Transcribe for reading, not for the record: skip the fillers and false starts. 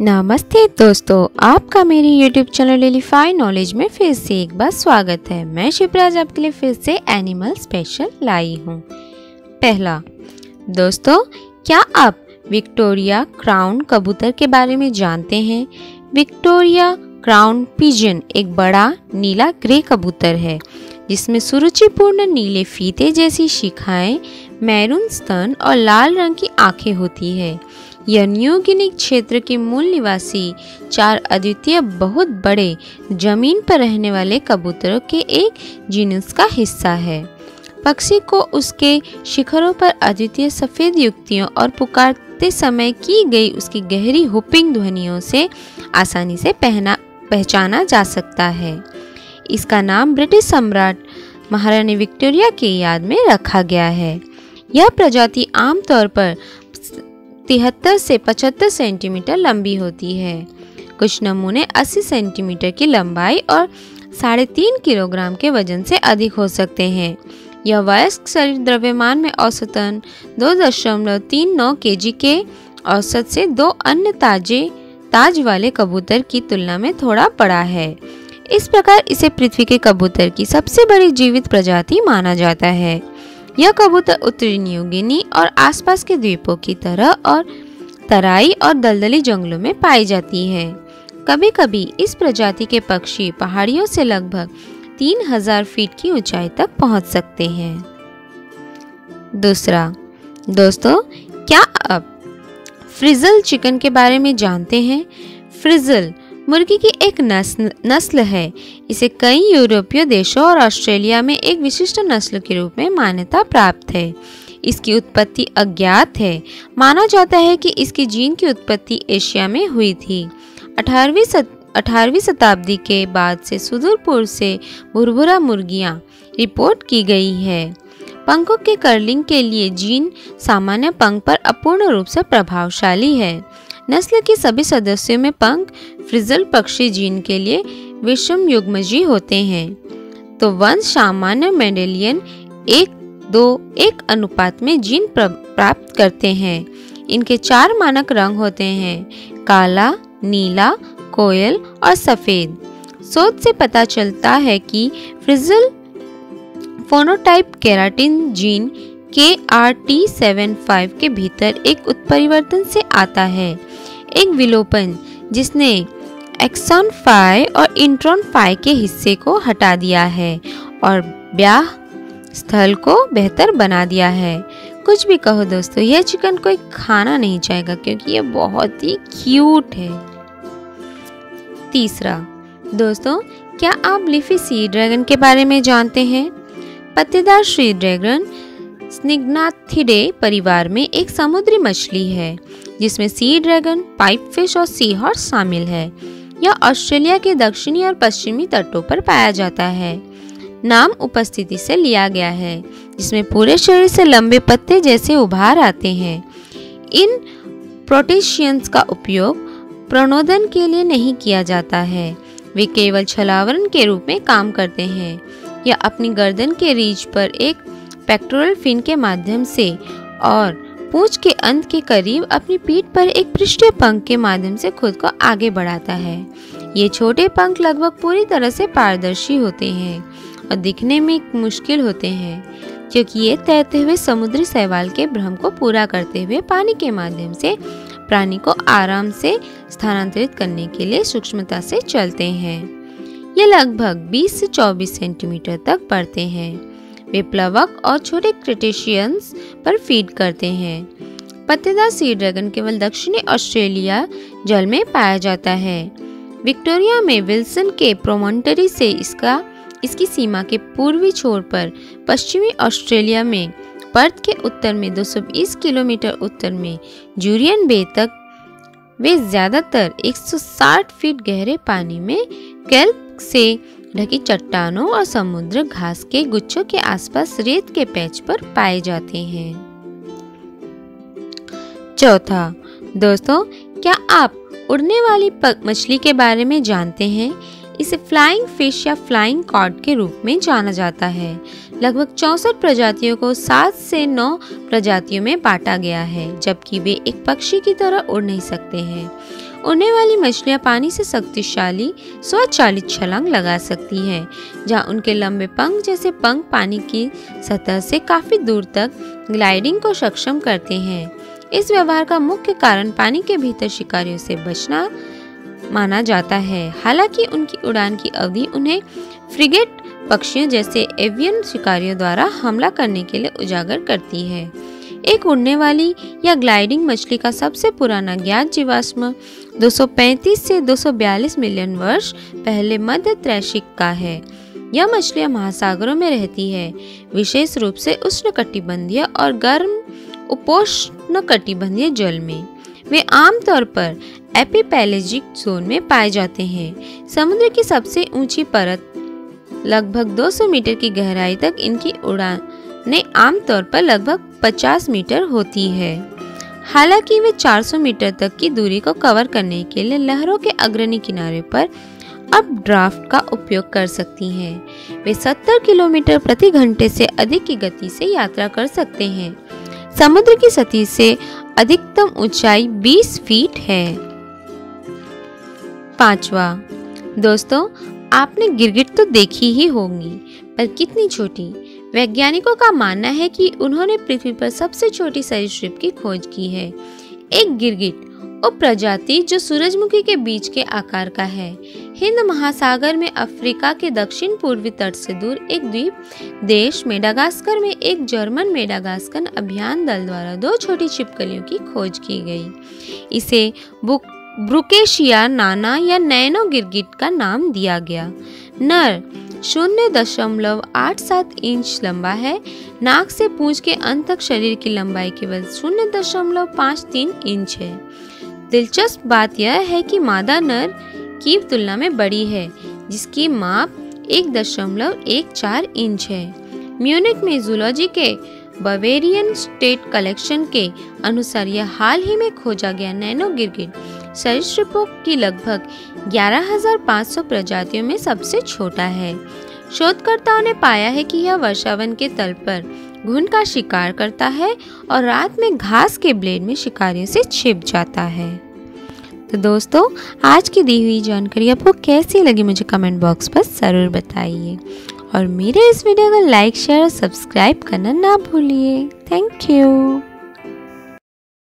नमस्ते दोस्तों, आपका मेरे YouTube चैनल लिलीफाई नॉलेज में फिर से एक बार स्वागत है। मैं शिवराज आपके लिए फिर से एनिमल स्पेशल लाई हूँ। पहला, दोस्तों क्या आप विक्टोरिया क्राउन कबूतर के बारे में जानते हैं? विक्टोरिया क्राउन पिजन एक बड़ा नीला ग्रे कबूतर है जिसमें सुरुचिपूर्ण नीले फीते जैसी शिखाएं, मैरून स्तन और लाल रंग की आंखें होती है। यह न्यू गिनी क्षेत्र के मूल निवासी 4 अद्वितीय बहुत बड़े जमीन पर रहने वाले कबूतरों के एक जीनस का हिस्सा है। पक्षी को उसके शिखरों पर अद्वितीय सफेद युक्तियों और पुकारते समय की गई उसकी गहरी हुपिंग ध्वनियों से आसानी से पहचाना जा सकता है। इसका नाम ब्रिटिश सम्राट महारानी विक्टोरिया की याद में रखा गया है। यह प्रजाति आमतौर पर 73 से 75 सेंटीमीटर लंबी होती है। कुछ नमूने 80 सेंटीमीटर की लंबाई और 3.5 किलोग्राम के वजन से अधिक हो सकते हैं। यह वयस्क शरीर द्रव्यमान में औसतन 2.39 केजी के औसत से 2 अन्य ताज वाले कबूतर की तुलना में थोड़ा बड़ा है। इस प्रकार इसे पृथ्वी के कबूतर की सबसे बड़ी जीवित प्रजाति माना जाता है। यह कबूतर उत्तरी न्यू गिनी और आसपास के द्वीपों की तरह और तराई और दलदली जंगलों में पाई जाती है। कभी-कभी इस प्रजाति के पक्षी पहाड़ियों से लगभग 3000 फीट की ऊंचाई तक पहुंच सकते हैं। दूसरा, दोस्तों क्या आप फ्रिजल चिकन के बारे में जानते हैं? फ्रिजल मुर्गी की एक नस्ल है। इसे कई यूरोपीय देशों और ऑस्ट्रेलिया में एक विशिष्ट नस्ल के रूप में मान्यता प्राप्त है। इसकी उत्पत्ति अज्ञात है। माना जाता है कि इसकी जीन की उत्पत्ति एशिया में हुई थी। 18वीं शताब्दी के बाद से सुदूर पूर्व से भुरभुरा मुर्गियां रिपोर्ट की गई है। पंखों के कर्लिंग के लिए जीन सामान्य पंख पर अपूर्ण रूप से प्रभावशाली है। नस्ल के सभी सदस्यों में पंख फ्रिजल पक्षी जीन के लिए विषम युग्मजी होते हैं। तो वंश सामान्य मेंडेलियन 1:1 अनुपात में जीन प्राप्त करते हैं। इनके 4 मानक रंग होते हैं: काला, नीला, कोयल और सफेद। शोध से पता चलता है कि फ्रिजल फोनोटाइप केराटिन जीन KRT75 के भीतर एक उत्परिवर्तन से आता है। एक विलोपन जिसने एक्सॉन 5 और इंट्रॉन 5 के हिस्से को हटा दिया है और ब्याह स्थल को बेहतर बना दिया है। कुछ भी कहो दोस्तों, यह चिकन कोई खाना नहीं चाहेगा क्योंकि यह बहुत ही क्यूट है। तीसरा, दोस्तों क्या आप लीफी सी ड्रैगन के बारे में जानते हैं? पत्तेदार सी ड्रैगन स्निग्नाथिडे परिवार में एक समुद्री मछली है जिसमें सी ड्रैगन, पाइप फिश और सी हॉर्स शामिल है। यह ऑस्ट्रेलिया के दक्षिणी और पश्चिमी तटों पर पाया जाता है। नाम उपस्थिति से लिया गया है जिसमें पूरे शरीर से लंबे पत्ते जैसे उभार आते हैं। इन प्रोटेशियंस का उपयोग प्रणोदन के लिए नहीं किया जाता है। वे केवल छलावरण के रूप में काम करते हैं। यह अपनी गर्दन के रीढ़ पर एक पेक्टोरल फिन के माध्यम से और पूंछ के अंत के करीब अपनी पीठ पर एक पृष्ठीय पंख के माध्यम से खुद को आगे बढ़ाता है। ये छोटे पंख लगभग पूरी तरह से पारदर्शी होते हैं और दिखने में मुश्किल होते हैं क्योंकि ये तैरते हुए समुद्री शैवाल के भ्रम को पूरा करते हुए पानी के माध्यम से प्राणी को आराम से स्थानांतरित करने के लिए सूक्ष्मता से चलते हैं। ये लगभग 20 से 24 सेंटीमीटर तक बढ़ते हैं। वे प्लवक और छोटे क्रेटेशियंस पर फीड करते हैं। पत्तेदार सी ड्रैगन केवल दक्षिणी ऑस्ट्रेलिया जल में पाया जाता है। विक्टोरिया में विल्सन के प्रोमोंटरी से इसकी सीमा के पूर्वी छोर पर पश्चिमी ऑस्ट्रेलिया में पर्थ के उत्तर में 220 किलोमीटर उत्तर में जूरियन बे तक वे ज्यादातर 160 फीट गहरे पानी में केल्प से ढकी चट्टानों और समुद्र घास के गुच्छों के आसपास रेत के पैच पर पाए जाते हैं। चौथा, दोस्तों क्या आप उड़ने वाली मछली के बारे में जानते हैं? इसे फ्लाइंग फिश या फ्लाइंग कॉड के रूप में जाना जाता है। लगभग 64 प्रजातियों को 7 से 9 प्रजातियों में बांटा गया है, जबकि वे एक पक्षी की तरह उड़ नहीं सकते हैं। उड़ने वाली मछलियां पानी से शक्तिशाली स्वचालित छलांग लगा सकती हैं, जहां उनके लंबे पंख जैसे पंख पानी की सतह से काफी दूर तक ग्लाइडिंग को सक्षम करते हैं। इस व्यवहार का मुख्य कारण पानी के भीतर शिकारियों से बचना माना जाता है। हालांकि उनकी उड़ान की अवधि उन्हें फ्रिगेट पक्षियों जैसे एवियन शिकारियों द्वारा हमला करने के लिए उजागर करती है। एक उड़ने वाली या ग्लाइडिंग मछली का सबसे पुराना ज्ञात जीवाश्म 235 से 242 मिलियन वर्ष पहले मध्य त्रैशिक का है। यह मछलियां महासागरों में रहती है, विशेष रूप से उष्णकटिबंधीय और गर्म उपोष्णकटिबंधीय जल में। वे आमतौर पर एपिपेलेजिक जोन में पाए जाते हैं। समुद्र की सबसे ऊंची परत लगभग 200 मीटर की गहराई तक इनकी उड़ानें आमतौर पर लगभग 50 मीटर होती है। हालांकि वे 400 मीटर तक की दूरी को कवर करने के लिए लहरों के अग्रणी किनारे पर अपड्राफ्ट का उपयोग कर सकती हैं। वे 70 किलोमीटर प्रति घंटे से अधिक की गति से यात्रा कर सकते हैं। समुद्र की सतह से अधिकतम ऊंचाई 20 फीट है। 5वां, दोस्तों आपने गिरगिट तो देखी ही होगी, पर कितनी छोटी। वैज्ञानिकों का मानना है कि उन्होंने पृथ्वी पर सबसे छोटी सरीसृप की खोज की है। एक गिरगिट उपप्रजाति जो सूरजमुखी के बीज के आकार का है, हिंद महासागर में अफ्रीका के दक्षिण पूर्वी तट से दूर एक द्वीप देश मेडागास्कर में एक जर्मन मेडागास्कर अभियान दल द्वारा 2 छोटी छिपकलियों की खोज की गई। इसे ब्रुकेशिया नाना या नैनो गिरगिट का नाम दिया गया। नर 0.87 इंच लंबा है। नाक से पूंछ के अंत तक शरीर की लंबाई केवल 0.53 इंच है। दिलचस्प बात यह है कि मादा नर की तुलना में बड़ी है, जिसकी माप 1.14 इंच है। म्यूनिख में जूलॉजी के बवेरियन स्टेट कलेक्शन के अनुसार यह हाल ही में खोजा गया नैनो गिरगिट सरीसृपों की लगभग 11,500 प्रजातियों में सबसे छोटा है। शोधकर्ताओं ने पाया है कि यह वर्षावन के तल पर घुन का शिकार करता है और रात में घास के ब्लेड में शिकारियों से छिप जाता है। तो दोस्तों, आज की दी हुई जानकारी आपको कैसी लगी मुझे कमेंट बॉक्स पर ज़रूर बताइए और मेरे इस वीडियो को लाइक, शेयर और सब्सक्राइब करना ना भूलिए। Thank you.